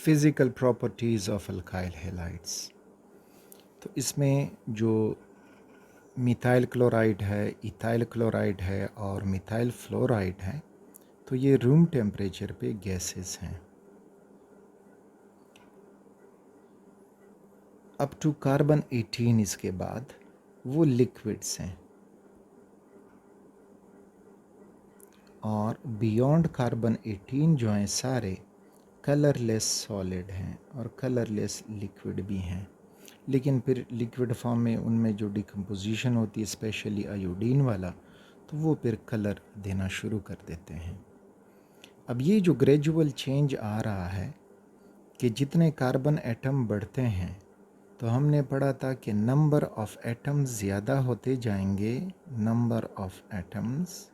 Physical properties of alkyl halides. तो इसमें जो मिथाइल क्लोराइड है, इथाइल क्लोराइड है और मिथाइल फ्लोराइड है, तो ये रूम टेम्परेचर पे गैसेस हैं। अप टू कार्बन 18 इसके बाद वो लिक्विड्स हैं, और बियॉन्ड कार्बन 18 जो हैं सारे कलरलेस सॉलिड हैं और कलरलेस लिक्विड भी हैं। लेकिन फिर लिक्विड फॉर्म में उनमें जो डिकम्पोजिशन होती है, स्पेशली आयोडीन वाला, तो वो फिर कलर देना शुरू कर देते हैं। अब ये जो ग्रेजुअल चेंज आ रहा है कि जितने कार्बन एटम बढ़ते हैं, तो हमने पढ़ा था कि नंबर ऑफ एटम्स ज़्यादा होते जाएंगे, number of atoms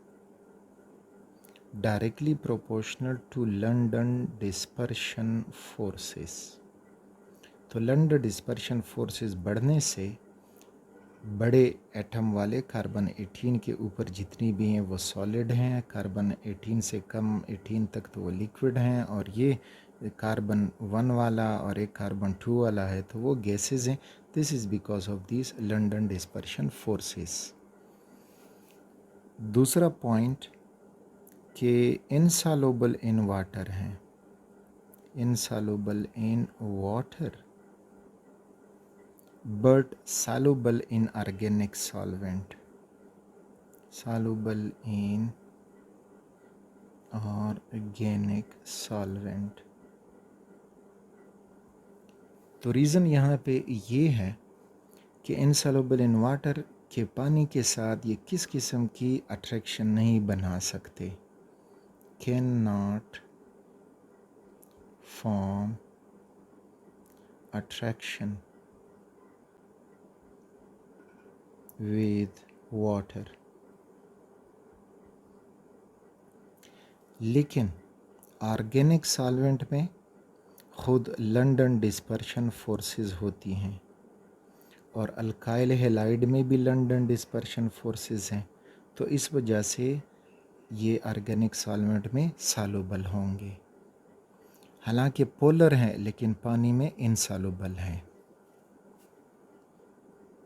directly proportional to London dispersion forces. तो लंडन डिस्पर्शन फोर्सेस बढ़ने से बड़े एटम वाले कार्बन 18 के ऊपर जितनी भी हैं वो सॉलिड हैं, कार्बन 18 से कम 18 तक तो वो लिक्विड हैं, और ये कार्बन 1 वाला और एक कार्बन 2 वाला है तो वो गैसेस हैं। This is because of this London dispersion forces. दूसरा पॉइंट कि इनसॉल्युबल इन वाटर हैं, insoluble in water but soluble in organic solvent, soluble in organic solvent। तो रीज़न यहाँ पे ये है कि इनसॉल्युबल इन वाटर के पानी के साथ ये किस किस्म की अट्रैक्शन नहीं बना सकते, can not form attraction with water। लेकिन ऑर्गेनिक सॉल्वेंट में खुद लंडन डिस्पर्शन फोर्सेस होती हैं, और अल्काइल हैलाइड में भी लंडन डिस्पर्शन फोर्सेस हैं, तो इस वजह से ये ऑर्गेनिक सॉल्वेंट में सॉल्युबल होंगे। हालांकि पोलर हैं लेकिन पानी में इनसॉल्युबल हैं।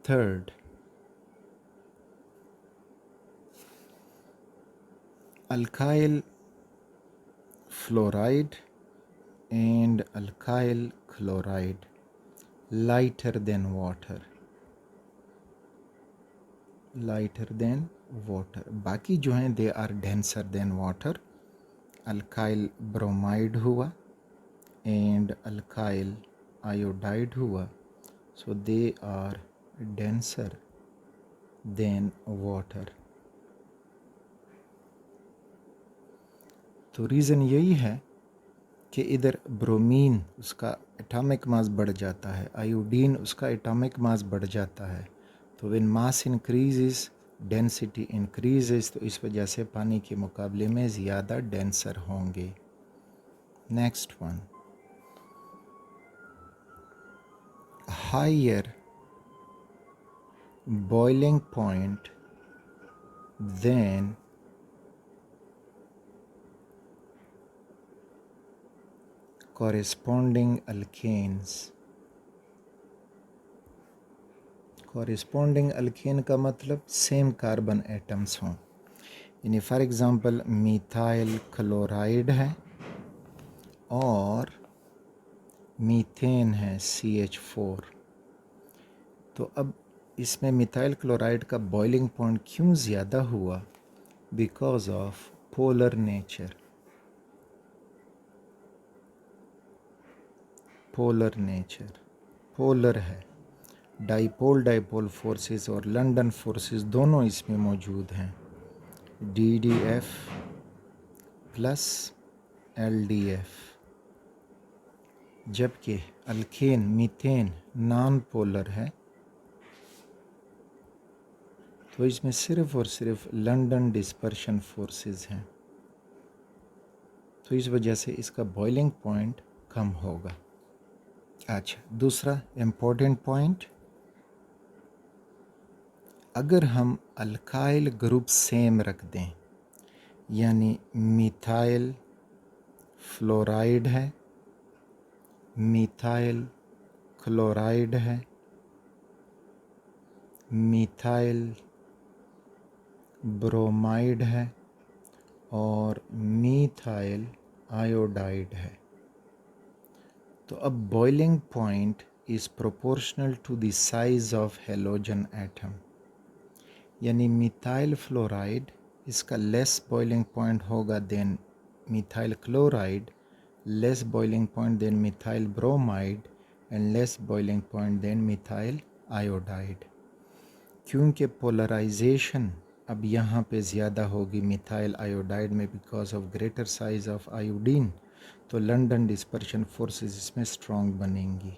Third, alkyl fluoride and alkyl chloride lighter than water, lighter than water। बाकी जो हैं they are denser than water। alkyl bromide हुआ and alkyl iodide हुआ, so they are denser than water। तो रीज़न यही है कि इधर ब्रोमीन उसका एटॉमिक मास बढ़ जाता है, आयोडीन उसका एटॉमिक मास बढ़ जाता है, तो when mass increases density increases, तो इस वजह से पानी के मुकाबले में ज़्यादा डेंसर होंगे। Next one, higher boiling point than corresponding alkanes। corresponding alkane का मतलब सेम कार्बन एटम्स हों, यानी फॉर एग्ज़ाम्पल मिथाइल क्लोराइड है और मीथेन है CH4। तो अब इसमें मिथाइल क्लोराइड का बॉइलिंग पॉइंट क्यों ज़्यादा हुआ? Because of polar nature, polar nature, polar है, डाइपोल डाइपोल फोर्सेस और लंडन फोर्सेस दोनों इसमें मौजूद हैं, DDF प्लस LDF। जबकि अल्केन मीथेन नॉन पोलर है, तो इसमें सिर्फ और सिर्फ लंडन डिस्पर्शन फोर्सेस हैं, तो इस वजह से इसका बॉइलिंग पॉइंट कम होगा। अच्छा, दूसरा इम्पोर्टेंट पॉइंट, अगर हम अल्काइल ग्रुप सेम रख दें, यानी मिथाइल फ्लोराइड है मीथाइल क्लोराइड है, मीथाइल ब्रोमाइड है और मीथाइल आयोडाइड है। तो अब boiling point is proportional to the size of halogen atom, यानी मीथाइल फ्लोराइड इसका लेस बॉइलिंग पॉइंट होगा than methyl chloride, less boiling point than methyl bromide and less boiling point than methyl iodide. क्योंकि polarization अब यहाँ पे ज़्यादा होगी methyl iodide में because of greater size of iodine, तो लंदन डिस्पर्शन फोर्सेस इसमें स्ट्रॉन्ग बनेंगी।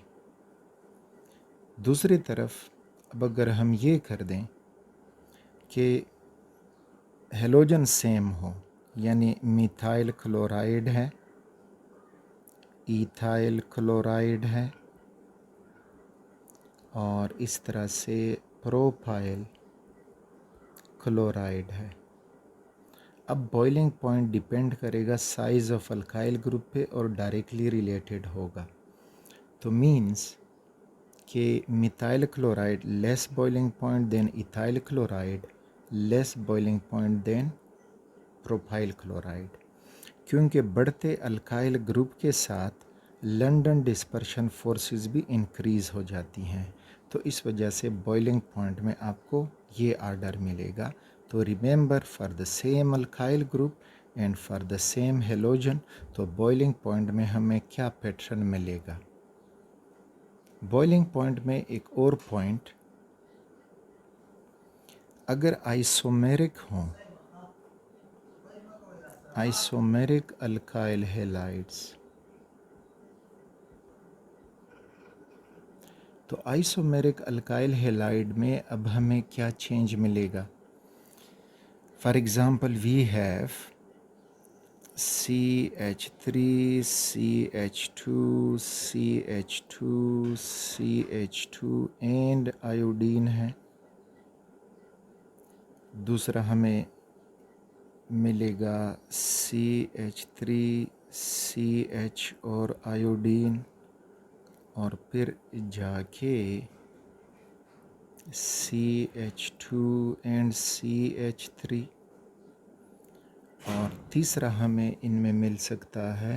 दूसरी तरफ अब अगर हम ये कर दें कि हेलोजन सेम हो, यानी मिथाइल क्लोराइड है, इथाइल क्लोराइड है और इस तरह से प्रोपाइल क्लोराइड है। अब बॉइलिंग पॉइंट डिपेंड करेगा साइज ऑफ अल्काइल ग्रुप पे और डायरेक्टली रिलेटेड होगा। तो मीन्स कि methyl chloride less boiling point than ethyl chloride, less boiling point than propyl chloride, क्योंकि बढ़ते अल्काइल ग्रुप के साथ लंदन डिस्पर्शन फोर्सेस भी इंक्रीज़ हो जाती हैं। तो इस वजह से बॉइलिंग पॉइंट में आपको ये आर्डर मिलेगा। तो remember for the same alkyl group and for the same halogen, तो बॉइलिंग पॉइंट में हमें क्या पैटर्न मिलेगा। बॉइलिंग पॉइंट में एक और पॉइंट, अगर आइसोमेरिक हों, आइसोमेरिक अल्काइल हैलाइड्स, तो आइसोमेरिक अल्काइल हैलाइड में अब हमें क्या चेंज मिलेगा। For example we have CH3, CH2, CH2, CH2 and iodine है। दूसरा हमें मिलेगा CH3, CH और आयोडीन और फिर जाके CH2 एंड CH3 और तीसरा हमें इनमें मिल सकता है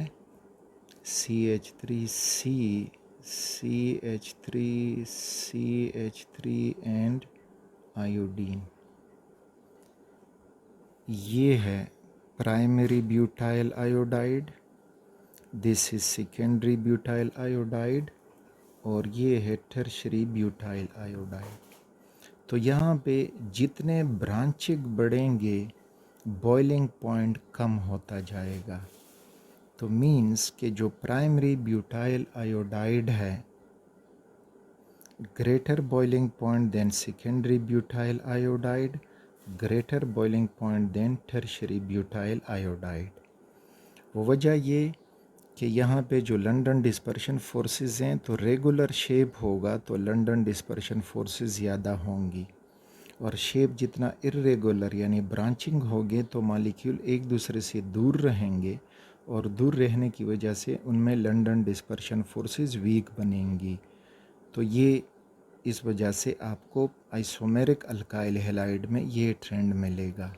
CH3C, CH3, CH3 and iodine. ये है primary butyl iodide, this is secondary butyl iodide और ये है टर्शरी ब्यूटाइल आयोडाइड। तो यहाँ पे जितने ब्रांचिंग बढ़ेंगे बॉइलिंग पॉइंट कम होता जाएगा। तो मीन्स कि जो प्राइमरी ब्यूटाइल आयोडाइड है greater boiling point than secondary butyl iodide, greater boiling point than tertiary butyl iodide. वो वजह ये कि यहाँ पे जो लंदन डिस्पर्शन फोर्सेस हैं तो रेगुलर शेप होगा तो लंदन डिस्पर्शन फोर्सेस ज़्यादा होंगी और शेप जितना इर्रेगुलर यानी ब्रांचिंग होगे तो मॉलिक्यूल एक दूसरे से दूर रहेंगे और दूर रहने की वजह से उनमें लंदन डिस्पर्शन फोर्सेस वीक बनेंगी। तो ये इस वजह से आपको आइसोमेरिक अल्काइल हैलाइड में ये ट्रेंड मिलेगा।